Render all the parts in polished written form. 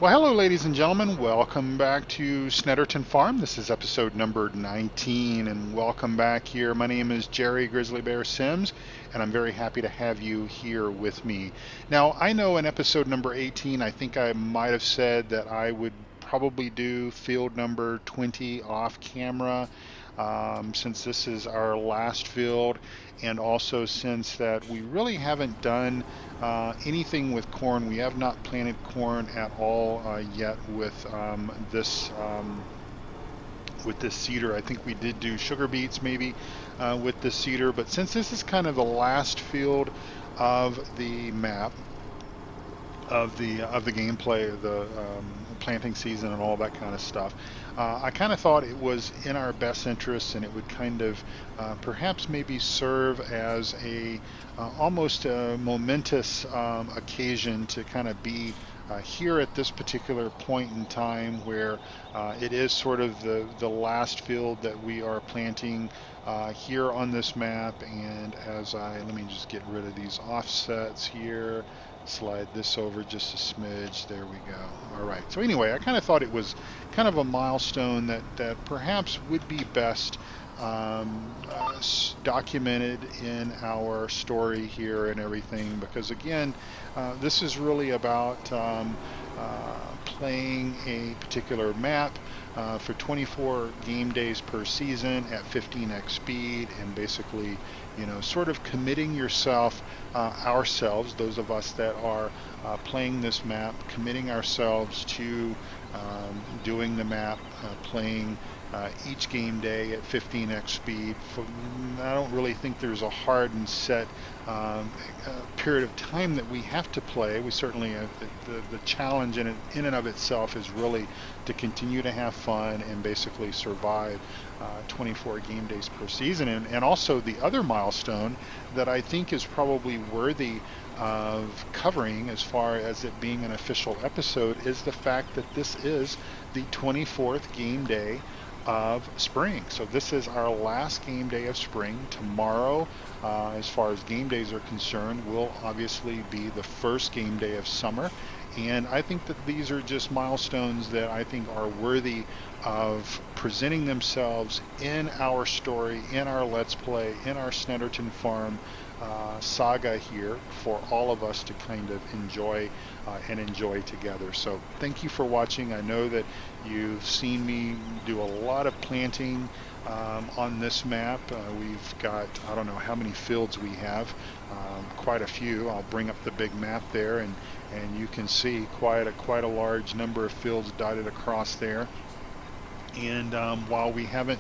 Well, hello, ladies and gentlemen. Welcome back to Snetterton Farm. This is episode number 19, and welcome back here. My name is Jerry Grizzly Bear Sims, and I'm very happy to have you here with me. Now, I know in episode number 18, I think I might have said that I would probably do field number 20 off camera. Since this is our last field, and also since that we really haven't done anything with corn. We have not planted corn at all yet with this seeder. I think we did do sugar beets maybe with this seeder, but since this is kind of the last field of the map, of the gameplay, the planting season, and all that kind of stuff. I kind of thought it was in our best interest, and it would kind of perhaps maybe serve as a almost a momentous occasion to kind of be here at this particular point in time where it is sort of the last field that we are planting here on this map. And let me just get rid of these offsets here, slide this over just a smidge. There we go. All right. So anyway, I kind of thought it was kind of a milestone that perhaps would be best documented in our story here and everything, because again, this is really about playing a particular map for 24 game days per season at 15x speed, and basically, sort of committing yourself, ourselves, those of us that are playing this map, committing ourselves to doing the map, playing each game day at 15x speed. I don't really think there's a hard and set period of time that we have to play. We certainly the challenge in and of itself is really to continue to have fun and basically survive 24 game days per season. And also the other milestone that I think is probably worthy of covering as far as it being an official episode is the fact that this is the 24th game day of spring. So this is our last game day of spring. Tomorrow, as far as game days are concerned, will obviously be the first game day of summer. And I think that these are just milestones that I think are worthy of presenting themselves in our story, in our Let's Play, in our Snetterton Farm saga here for all of us to kind of enjoy and enjoy together. So thank you for watching. I know that you've seen me do a lot of planting on this map. We've got, I don't know how many fields we have, quite a few. I'll bring up the big map there, and you can see quite a large number of fields dotted across there. And while we haven't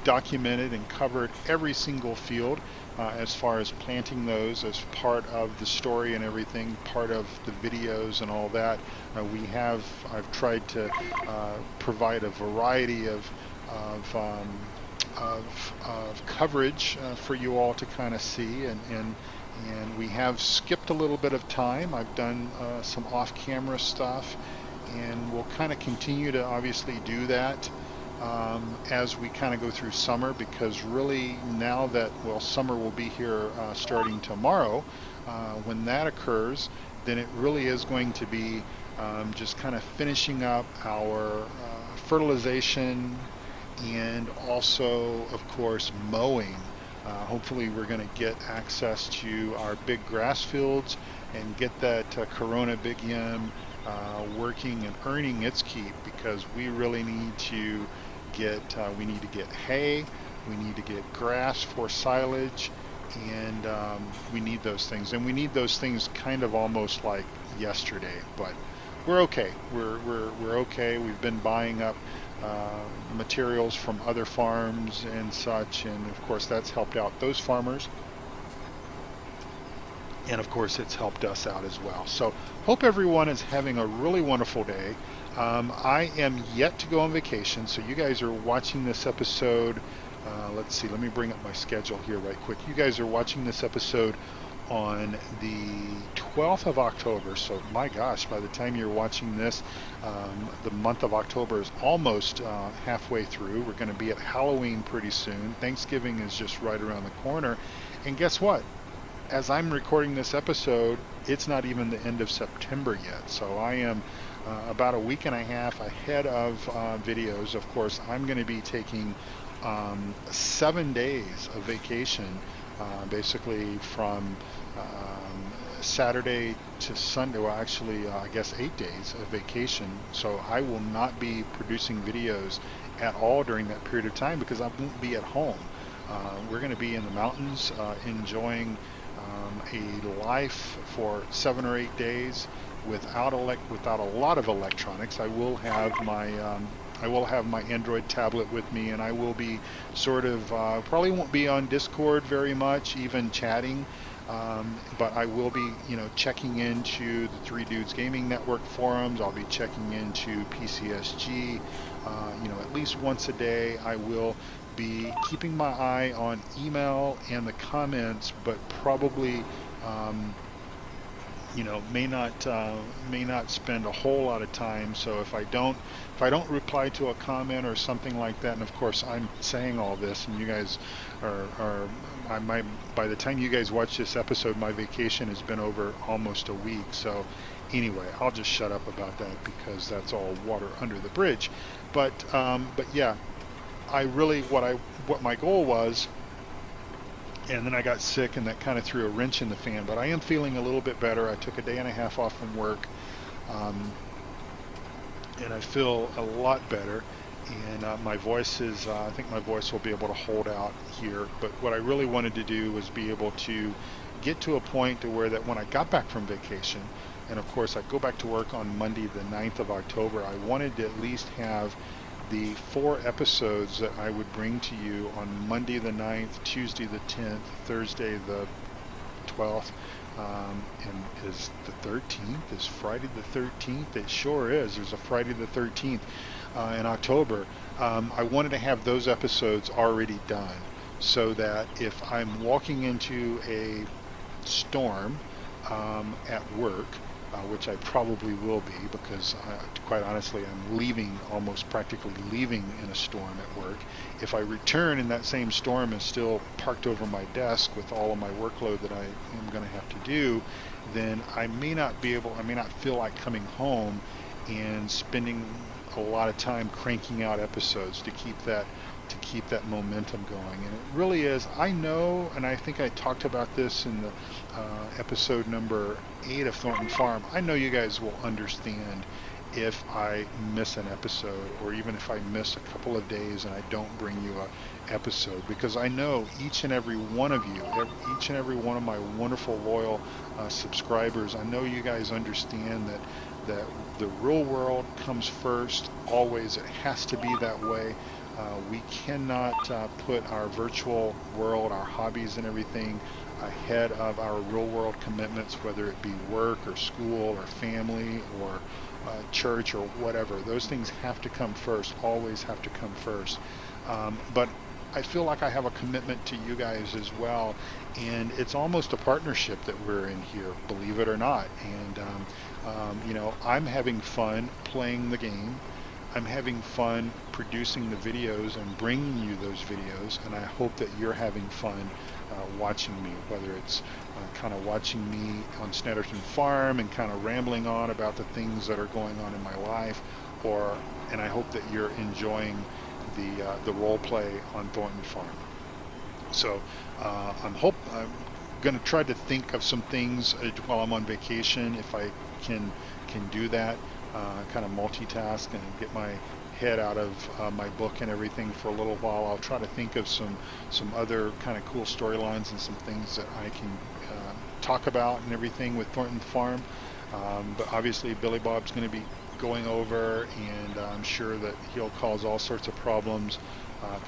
documented and covered every single field as far as planting those as part of the story and everything, part of the videos and all that, I've tried to provide a variety of coverage for you all to kind of see, and we have skipped a little bit of time. I've done some off-camera stuff, and we'll kind of continue to obviously do that as we kind of go through summer, because really now that, well, summer will be here starting tomorrow. When that occurs, then it really is going to be just kind of finishing up our fertilization, and also, of course, mowing. Hopefully we're going to get access to our big grass fields and get that Corona Big Yam working and earning its keep, because we really need to get hay, we need to get grass for silage, and we need those things, and we need those things kind of almost like yesterday. But we're okay. We're okay. We've been buying up materials from other farms and such, and of course that's helped out those farmers, and of course it's helped us out as well. So hope everyone is having a really wonderful day. I am yet to go on vacation, so you guys are watching this episode. Let's see, let me bring up my schedule here right quick. You guys are watching this episode on the 12th of October, so my gosh, by the time you're watching this, the month of October is almost halfway through. We're going to be at Halloween pretty soon. Thanksgiving is just right around the corner, and guess what? as I'm recording this episode, it's not even the end of September yet. So I am about a week and a half ahead of videos. Of course, I'm going to be taking 7 days of vacation, basically from Saturday to Sunday. Well, actually, I guess 8 days of vacation. So I will not be producing videos at all during that period of time because I won't be at home. We're going to be in the mountains enjoying a life for 7 or 8 days without a lot of electronics. I will have my Android tablet with me, and I will be sort of probably won't be on Discord very much, even chatting. But I will be, checking into the Three Dudes Gaming Network forums. I'll be checking into PCSG, at least once a day. I will be keeping my eye on email and the comments, but probably, may not spend a whole lot of time. So if I don't reply to a comment or something like that, and of course I'm saying all this, and you guys by the time you guys watch this episode, my vacation has been over almost a week. So anyway, I'll just shut up about that because that's all water under the bridge. But yeah, I really what my goal was, and then I got sick, and that kind of threw a wrench in the fan. But I am feeling a little bit better. I took a day and a half off from work, and I feel a lot better. And my voice is, I think my voice will be able to hold out here. But what I really wanted to do was be able to get to a point to where that when I got back from vacation, and of course I go back to work on Monday the 9th of October, I wanted to at least have the 4 episodes that I would bring to you on Monday the 9th, Tuesday the 10th, Thursday the 12th, and is the 13th, is Friday the 13th? It sure is. There's a Friday the 13th in October. I wanted to have those episodes already done so that if I'm walking into a storm at work, which I probably will be because quite honestly I'm almost practically leaving in a storm at work. If I return and that same storm is still parked over my desk with all of my workload that I am going to have to do, then I may not feel like coming home and spending a lot of time cranking out episodes to keep that momentum going. And it really is, I know, and I think I talked about this in the episode number 8 of Thornton Farm, I know you guys will understand if I miss an episode, or even if I miss a couple of days and I don't bring you a episode, because I know each and every one of you, each and every one of my wonderful loyal subscribers, I know you guys understand that the real world comes first, always. It has to be that way. We cannot put our virtual world, our hobbies and everything ahead of our real world commitments, whether it be work or school or family or church or whatever. Those things have to come first, always have to come first. But I feel like I have a commitment to you guys as well, and it's almost a partnership that we're in here, believe it or not. And I'm having fun playing the game. I'm having fun producing the videos and bringing you those videos, and I hope that you're having fun watching me, whether it's kind of watching me on Snetterton Farm and kind of rambling on about the things that are going on in my life, and I hope that you're enjoying the role play on Thornton Farm. So I'm going to try to think of some things while I'm on vacation, if I can do that. Kind of multitask and get my head out of my book and everything for a little while. I'll try to think of some other kind of cool storylines and some things that I can talk about and everything with Thornton Farm. But obviously Billy Bob's going to be going over, and I'm sure that he'll cause all sorts of problems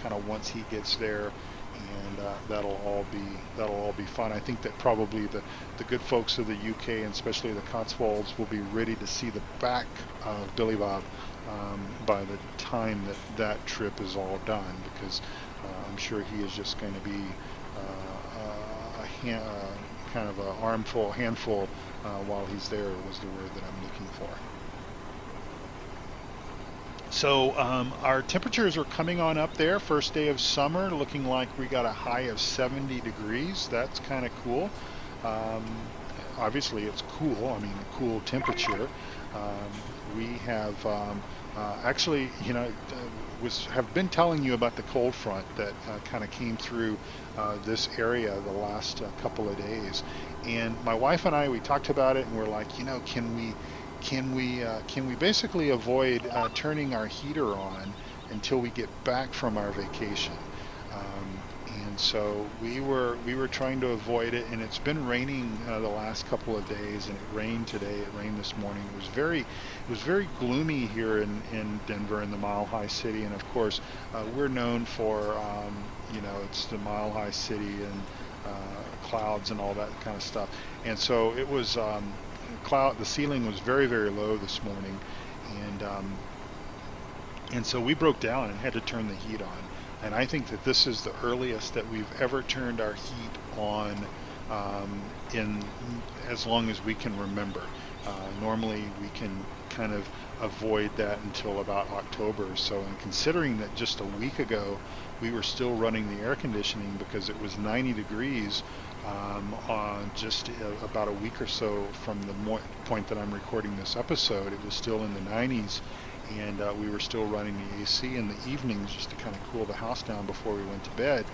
kind of once he gets there. And that'll all be fun. I think that probably the good folks of the UK, and especially the Cotswolds, will be ready to see the back of Billy Bob by the time that trip is all done, because I'm sure he is just going to be kind of a handful while he's there, was the word that I'm looking for. So our temperatures are coming on up there. First day of summer, looking like we got a high of 70 degrees. That's kind of cool. Um, Obviously, it's cool. I mean, cool temperature. We have actually, have been telling you about the cold front that kind of came through this area the last couple of days, and my wife and I, we talked about it, and we're like, can we basically avoid turning our heater on until we get back from our vacation? And so we were trying to avoid it, and it's been raining the last couple of days, and it rained today. It rained this morning. It was very gloomy here in Denver, in the Mile High City, and of course we're known for it's the Mile High City and clouds and all that kind of stuff. And so it was cloud. The ceiling was very, very low this morning, and so we broke down and had to turn the heat on. And I think that this is the earliest that we've ever turned our heat on in as long as we can remember. Normally we can kind of avoid that until about October. So, and considering that just a week ago we were still running the air conditioning because it was 90 degrees on just about a week or so from the point that I'm recording this episode, it was still in the 90s. And we were still running the AC in the evenings just to kind of cool the house down before we went to bed.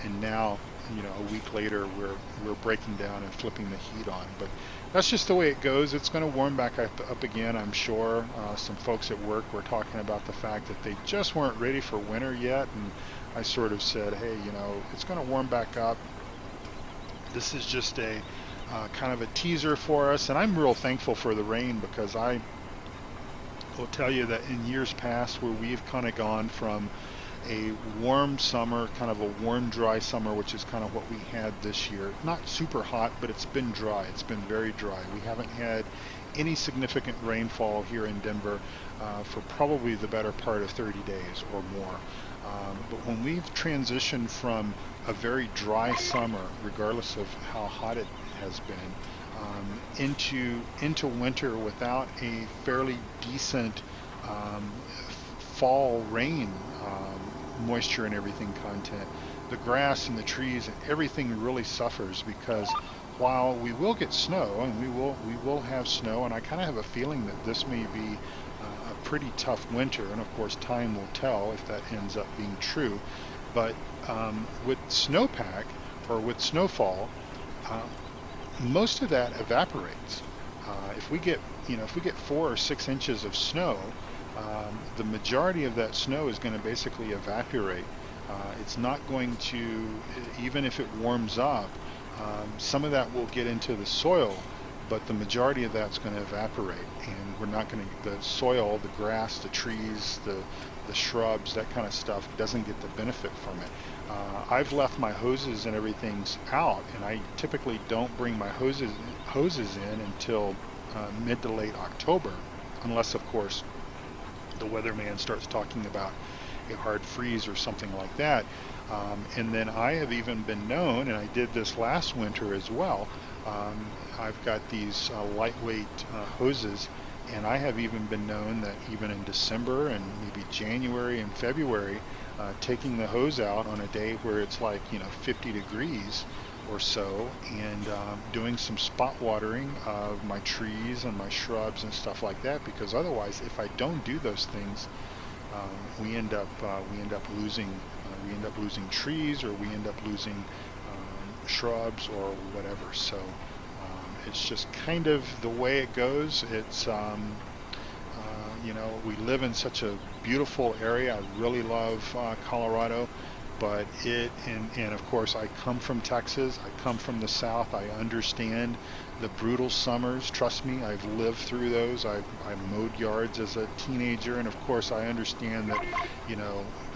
And now, a week later, we're breaking down and flipping the heat on. But that's just the way it goes. It's going to warm back up again, I'm sure. Some folks at work were talking about the fact that they just weren't ready for winter yet. And I sort of said, hey, it's going to warm back up. This is just a kind of a teaser for us. And I'm real thankful for the rain, because I will tell you that in years past, where we've kind of gone from a warm summer, kind of a warm, dry summer, which is kind of what we had this year. Not super hot, but it's been dry. It's been very dry. We haven't had any significant rainfall here in Denver for probably the better part of 30 days or more. But when we've transitioned from a very dry summer, regardless of how hot it has been, into winter without a fairly decent fall rain moisture and everything content, the grass and the trees and everything really suffers, because while we will get snow, and we will have snow, and I kind of have a feeling that this may be a pretty tough winter, and of course time will tell if that ends up being true. But with snowpack, or with snowfall, most of that evaporates. If we get 4 or 6 inches of snow, the majority of that snow is going to basically evaporate. It's not going to, even if it warms up, some of that will get into the soil, but the majority of that's going to evaporate, and we're not going to, the soil, the grass, the trees, the shrubs, that kind of stuff doesn't get the benefit from it. I've left my hoses and everything out, and I typically don't bring my hoses in until mid to late October, unless of course the weatherman starts talking about a hard freeze or something like that. And then I have even been known, and I did this last winter as well, I've got these lightweight hoses, and I have even been known that even in December and maybe January and February, taking the hose out on a day where it's like 50 degrees or so, and doing some spot watering of my trees and my shrubs and stuff like that, because otherwise, if I don't do those things, we end up losing trees, or we end up losing shrubs or whatever. So it's just kind of the way it goes. It's we live in such a beautiful area. I really love Colorado, but and of course I come from Texas. I come from the South. I understand the brutal summers. Trust me, I've lived through those. I mowed yards as a teenager, and of course I understand that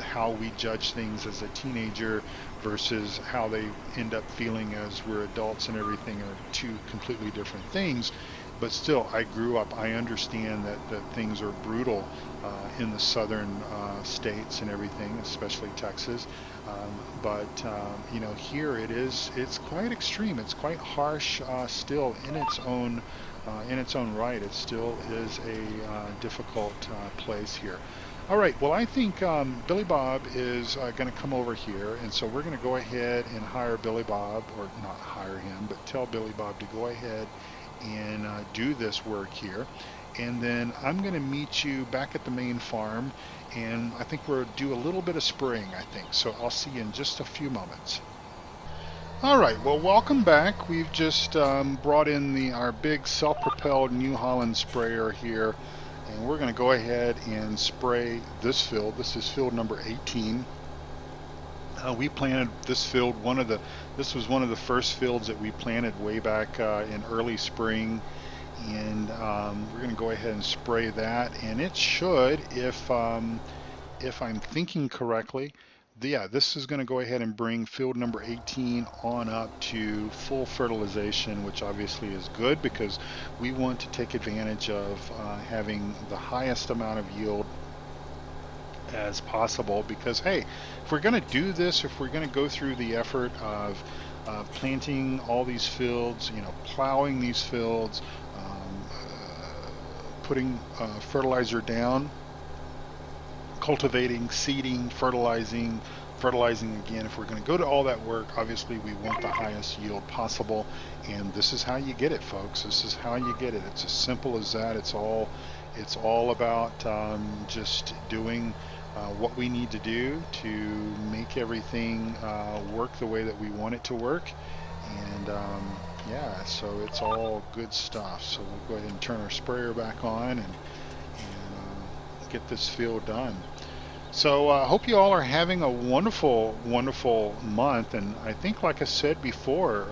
how we judge things as a teenager versus how they end up feeling as we're adults and everything are two completely different things. But still, I grew up, I understand that things are brutal in the southern states and everything, especially Texas. But here it's quite extreme. It's quite harsh still in its own right. It still is a difficult place here. All right, well, I think Billy Bob is going to come over here, and so we're going to go ahead and hire Billy Bob, or not hire him, but tell Billy Bob to go ahead and do this work here. And then I'm going to meet you back at the main farm, and I think we'll do a little bit of spraying, I think. So I'll see you in just a few moments. All right, well, welcome back. We've just brought in our big self-propelled New Holland sprayer here, and we're going to go ahead and spray this field. This is field number 18. We planted this field. This was one of the first fields that we planted way back in early spring, and we're going to go ahead and spray that. And it should, if I'm thinking correctly, yeah, this is going to go ahead and bring field number 18 on up to full fertilization, which obviously is good because we want to take advantage of having the highest amount of yield as possible. Because hey, if we're going to do this, if we're going to go through the effort of planting all these fields, plowing these fields, putting fertilizer down, cultivating, seeding, fertilizing again. If we're going to go to all that work, obviously we want the highest yield possible, and this is how you get it, folks. This is how you get it. It's as simple as that. It's all about just doing what we need to do to make everything work the way that we want it to work. And yeah, so it's all good stuff. So we'll go ahead and turn our sprayer back on and get this field done. So I hope you all are having a wonderful, wonderful month. And I think, like I said before,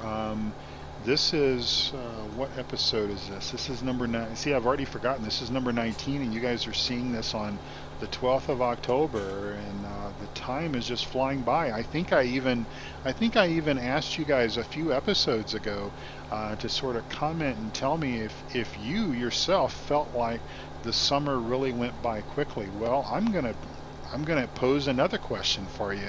this is, what episode is this? This is number 9. See, I've already forgotten. This is number 19, and you guys are seeing this on the 12th of October, and the time is just flying by. I think I even asked you guys a few episodes ago to sort of comment and tell me if you yourself felt like the summer really went by quickly. Well, I'm gonna pose another question for you.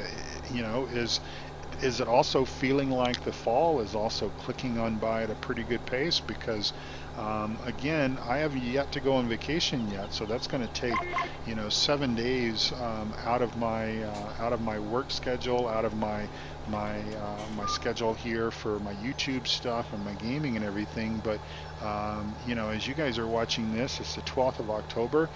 Is it also feeling like the fall is also clicking on by at a pretty good pace? Because again, I haven't yet to go on vacation yet, so that's going to take 7 days out of my work schedule, out of my schedule here for my YouTube stuff and my gaming and everything. But as you guys are watching this, it's the 12th of October.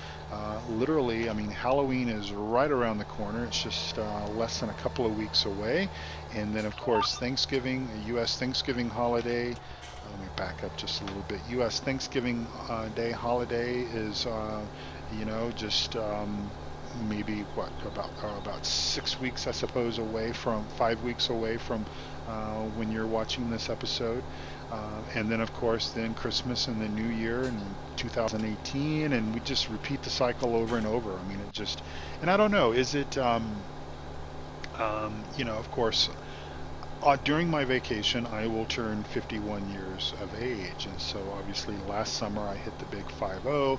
Literally, I mean, Halloween is right around the corner. It's just less than a couple of weeks away. And then, of course, Thanksgiving, a U.S. Thanksgiving holiday. Let me back up just a little bit. U.S. Thanksgiving Day holiday is, just maybe about 6 weeks, I suppose, 5 weeks away from when you're watching this episode. And then, of course, then Christmas and the New Year in 2018, and we just repeat the cycle over and over. I mean, and I don't know, is it, of course, during my vacation, I will turn 51 years of age, and so obviously last summer I hit the big 50.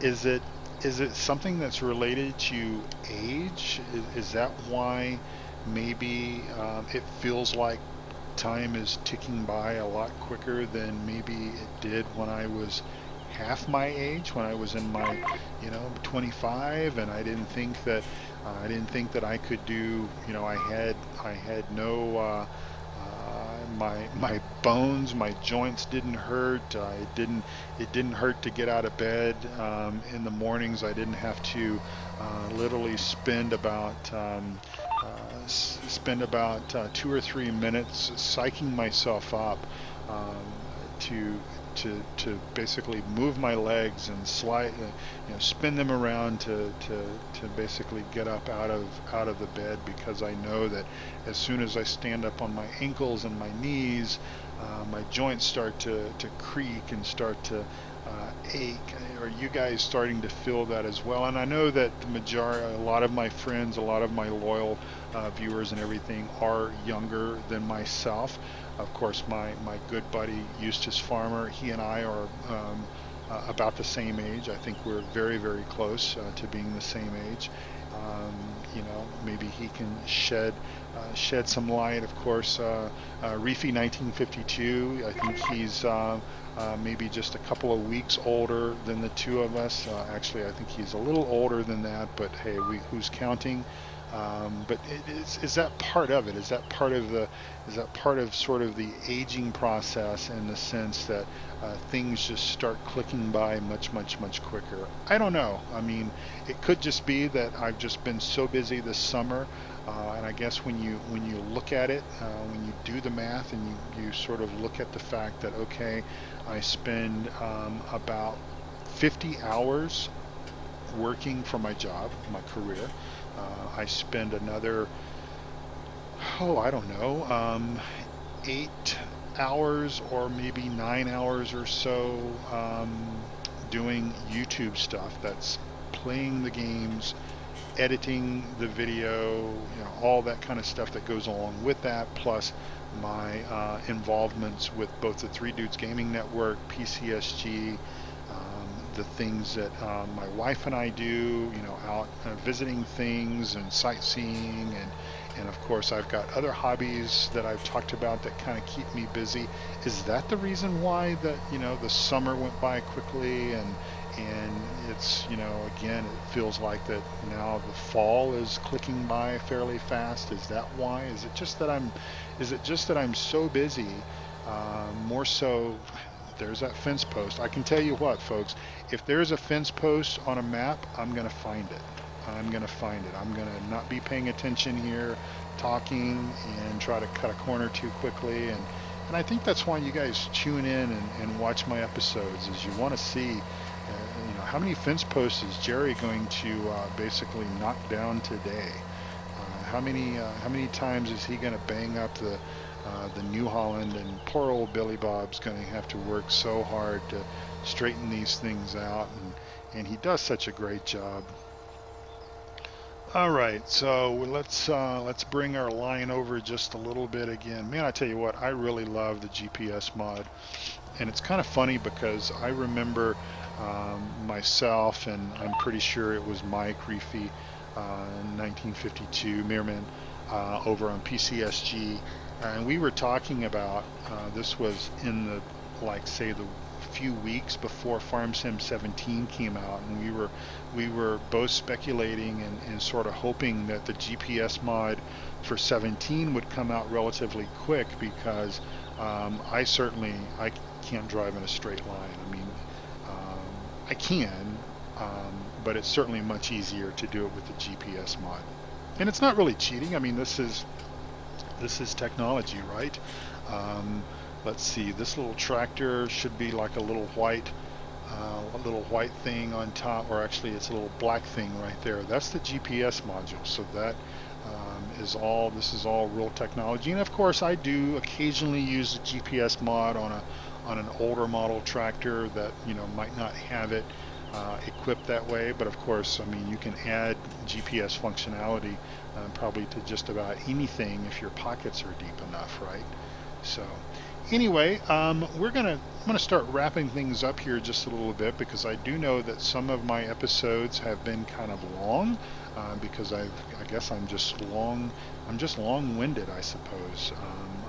Is it something that's related to age? Is that why maybe it feels like time is ticking by a lot quicker than maybe it did when I was half my age, when I was in my 25, and I didn't think that I could do, I had no my bones, my joints didn't hurt. It didn't hurt to get out of bed in the mornings. I didn't have to literally spend about 2 or 3 minutes psyching myself up to basically move my legs and slide, spin them around to basically get up out of the bed, because I know that as soon as I stand up on my ankles and my knees, my joints start to creak and start to ache. Are you guys starting to feel that as well? And I know that a lot of my friends, a lot of my loyal viewers and everything are younger than myself. Of course, my good buddy Eustace Farmer, he and I are about the same age. I think we're very, very close to being the same age. Maybe he can shed some light. Of course, Reefy 1952. I think he's maybe just a couple of weeks older than the two of us. Actually, I think he's a little older than that. But hey, who's counting? But is that part of it? Is that part of sort of the aging process in the sense that things just start clicking by much quicker? I don't know. I mean, it could just be that I've just been so busy this summer, and I guess when you look at it, when you do the math and you sort of look at the fact that okay, I spend about 50 hours working for my job, my career. I spend another, I don't know, 8 hours or maybe 9 hours or so doing YouTube stuff. That's playing the games, editing the video, all that kind of stuff that goes along with that, plus my involvements with both the Three Dudes Gaming Network, PCSG, the things that my wife and I do, out visiting things and sightseeing, and of course I've got other hobbies that I've talked about that kind of keep me busy. Is that the reason why the summer went by quickly and it's again it feels like that now the fall is clicking by fairly fast? Is that why? Is it just that I'm so busy? More so, there's that fence post. I can tell you what, folks, if there's a fence post on a map, I'm going to find it. I'm going to find it. I'm going to not be paying attention here, talking, and try to cut a corner too quickly. And I think that's why you guys tune in and watch my episodes, is you want to see, how many fence posts is Jerry going to basically knock down today? How many times is he going to bang up the New Holland, and poor old Billy Bob's going to have to work so hard to straighten these things out, and he does such a great job. All right, so let's bring our line over just a little bit again. Man, I tell you what, I really love the GPS mod, and it's kind of funny because I remember myself, and I'm pretty sure it was Mike Reefy, 1952 Meerman, over on PCSG, and we were talking about this was in the the few weeks before Farm Sim 17 came out, and we were both speculating and sort of hoping that the GPS mod for 17 would come out relatively quick, because I can't drive in a straight line. I mean, I can, but it's certainly much easier to do it with the GPS mod. And it's not really cheating. I mean, this is technology, right? Let's see. This little tractor should be like a little white thing on top, or actually, it's a little black thing right there. That's the GPS module. So that This is all real technology. And of course, I do occasionally use the GPS mod on an older model tractor that might not have it equipped that way. But of course, I mean, you can add GPS functionality probably to just about anything if your pockets are deep enough, right? So anyway, I'm gonna start wrapping things up here just a little bit, because I do know that some of my episodes have been kind of long, because I guess I'm just long-winded, I suppose.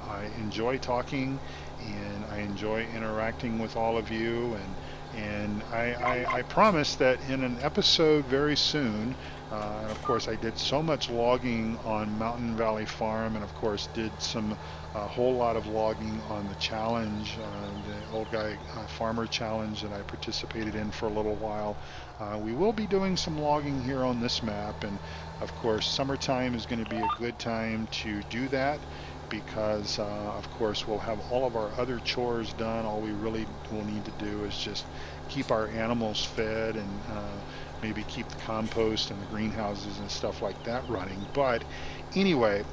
I enjoy talking, and I enjoy interacting with all of you, and I promise that in an episode very soon, and of course I did so much logging on Mountain Valley Farm, and of course did a whole lot of logging on the challenge, the Old Guy Farmer Challenge that I participated in for a little while. We will be doing some logging here on this map, and of course summertime is going to be a good time to do that, because of course we'll have all of our other chores done. All we really will need to do is just keep our animals fed, and maybe keep the compost and the greenhouses and stuff like that running. But anyway,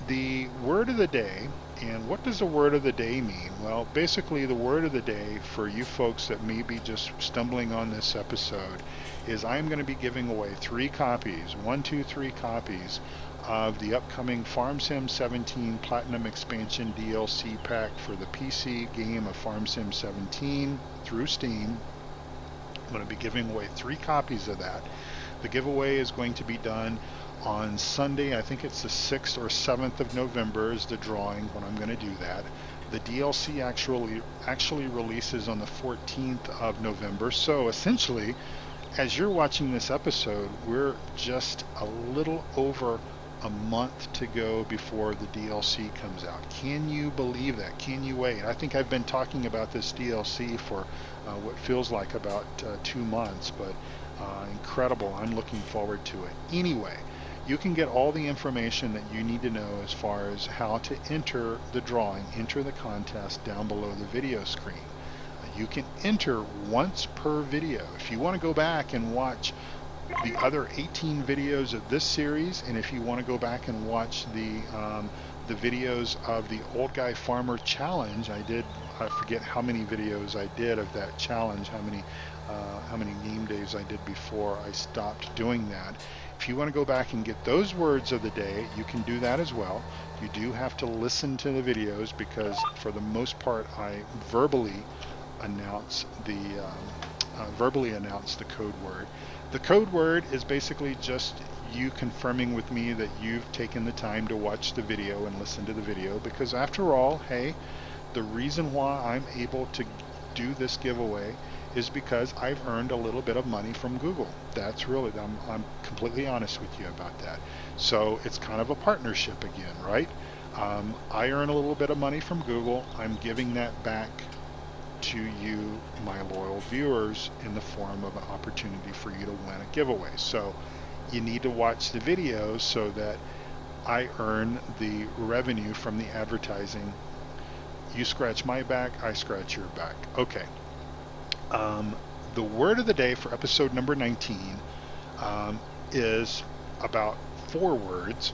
the word of the day, and what does the word of the day mean? Well, basically the word of the day for you folks that may be just stumbling on this episode is I'm going to be giving away 3 copies, 3 copies of the upcoming Farm Sim 17 Platinum Expansion DLC pack for the PC game of Farm Sim 17 through Steam. I'm going to be giving away 3 copies of that. The giveaway is going to be done on Sunday. I think it's the 6th or 7th of November is the drawing when I'm going to do that. The DLC actually releases on the 14th of November. So essentially, as you're watching this episode, we're just a little over a month to go before the DLC comes out. Can you believe that? Can you wait? I think I've been talking about this DLC for what feels like about 2 months, but incredible. I'm looking forward to it. Anyway, you can get all the information that you need to know as far as how to enter the drawing, enter the contest down below the video screen. You can enter once per video. If you want to go back and watch the other 18 videos of this series, and if you want to go back and watch the videos of the Old Guy Farmer Challenge, I forget how many videos I did of that challenge, how many game days I did before I stopped doing that. If you want to go back and get those words of the day, you can do that as well. You do have to listen to the videos because for the most part I verbally announce the code word. The code word is basically just you confirming with me that you've taken the time to watch the video and listen to the video, because after all, hey, the reason why I'm able to do this giveaway is because I've earned a little bit of money from Google. That's really, I'm completely honest with you about that. So it's kind of a partnership again, right? I earn a little bit of money from Google. I'm giving that back to you, my loyal viewers, in the form of an opportunity for you to win a giveaway. So you need to watch the videos so that I earn the revenue from the advertising. You scratch my back, I scratch your back. Okay. The word of the day for episode number 19 is about 4 words,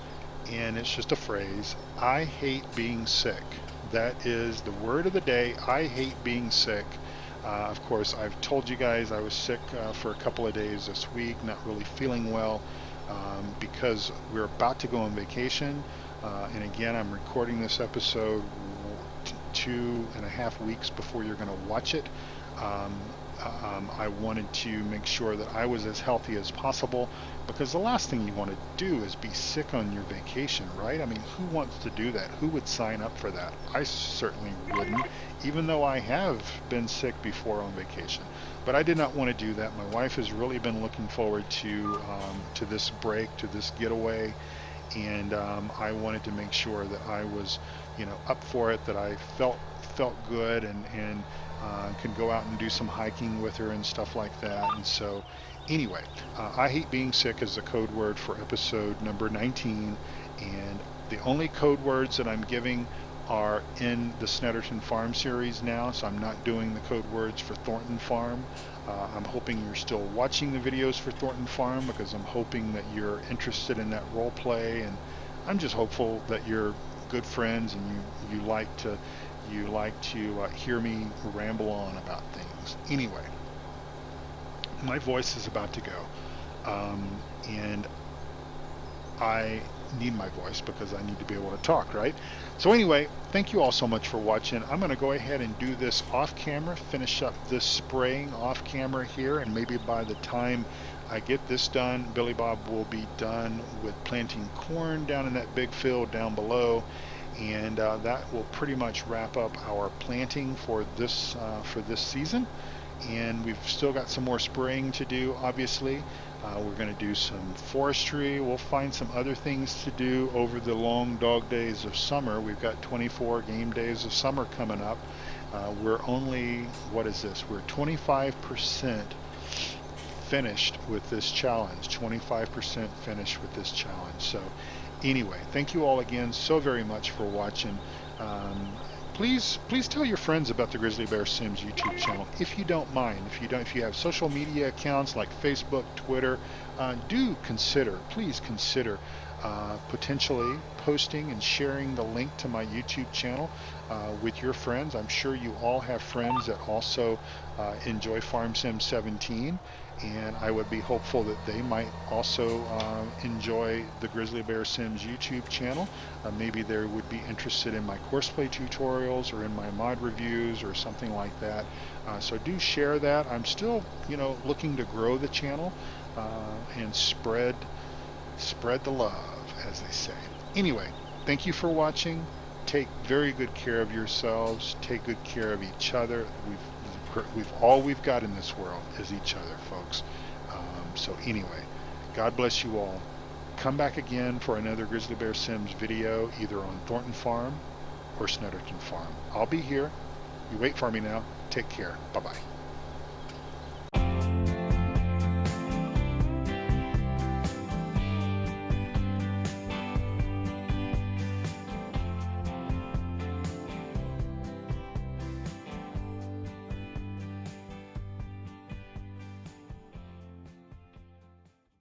and it's just a phrase. I hate being sick. That is the word of the day. I hate being sick. Of course, I've told you guys I was sick for a couple of days this week, not really feeling well, because we're about to go on vacation. And again, I'm recording this episode 2.5 weeks before you're going to watch it. I wanted to make sure that I was as healthy as possible, because the last thing you want to do is be sick on your vacation, right? I mean, who wants to do that? Who would sign up for that? I certainly wouldn't, even though I have been sick before on vacation. But I did not want to do that. My wife has really been looking forward to this break, to this getaway, and I wanted to make sure that I was, up for it, that I felt good and could go out and do some hiking with her and stuff like that. And so anyway, I hate being sick is the code word for episode number 19, and the only code words that I'm giving are in the Snetterton Farm series now, so I'm not doing the code words for Thornton Farm. I'm hoping you're still watching the videos for Thornton Farm, because I'm hoping that you're interested in that role play, and I'm just hopeful that you're good friends and you like to hear me ramble on about things. Anyway, my voice is about to go, and I need my voice because I need to be able to talk, right? So anyway, thank you all so much for watching. I'm going to go ahead and do this off camera, finish up this spraying off camera here, and maybe by the time I get this done, Billy Bob will be done with planting corn down in that big field down below, and that will pretty much wrap up our planting for this season. And we've still got some more spraying to do, obviously. We're going to do some forestry. We'll find some other things to do over the long dog days of summer. We've got 24 game days of summer coming up. We're only, what is this? We're 25% finished with this challenge. 25% finished with this challenge. So anyway, thank you all again so very much for watching. Please tell your friends about the Grizzly Bear Sims YouTube channel if you don't mind. If you have social media accounts like Facebook, Twitter, please consider potentially posting and sharing the link to my YouTube channel with your friends. I'm sure you all have friends that also enjoy Farm Sim 17, and I would be hopeful that they might also enjoy the Grizzly Bear Sims YouTube channel. Maybe they would be interested in my courseplay tutorials or in my mod reviews or something like that. So do share that. I'm still, looking to grow the channel and spread the love, as they say. Anyway, thank you for watching. Take very good care of yourselves. Take good care of each other. All we've got in this world is each other, folks. So anyway, God bless you all. Come back again for another Grizzly Bear Sims video, either on Thornton Farm or Snetterton Farm. I'll be here. You wait for me now. Take care. Bye-bye.